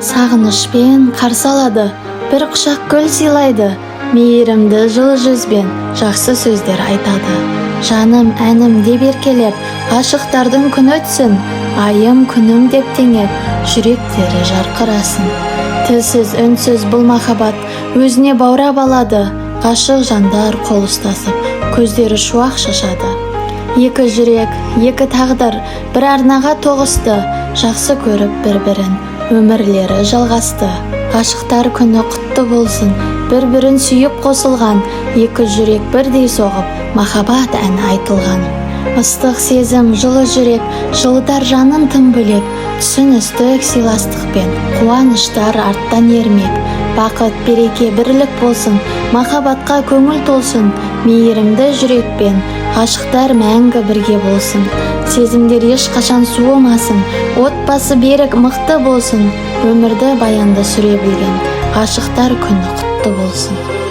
сағынышпен қарсы алады, бір құшақ гүл сыйлайды, мейірімді жылы жүзбен жақсы сөздер айтады. Жаным, әнім деп еркелеп, ғашықтардың күн өтсін, айым күнім деп теңеп, жүректері жарқырасын. Тілсіз, үнсіз бұл махаббат өзіне баурап алады, ғашық жандар қол ұстасып, көздері шуақ шашады. Екі жүрек, екі тағдыр бір арнаға тоғысты, жақсы көріп бір-бірін, өмірлері жалғасты. Ғашықтар күні құтты болсын, бір-бірін сүйіп қосылған, екі жүрек бірдей соғып, махаббат әні айтылған. Ыстық сезім, жылы жүрек, жылытар жанын тым бөлек, түсіністік сыйластықпен, қуаныштар арттан ермек. Бақыт, береке, бірлік болсын, махаббатқа көңіл толсын, мейірімді жүрекпен, ғашықтар мәңгі бірге болсын. Сезімдер ешқашан суымасын, отбасы берік, мықты болсын, өмірді баянды сүре білген, ғашықтар күні құтты болсын.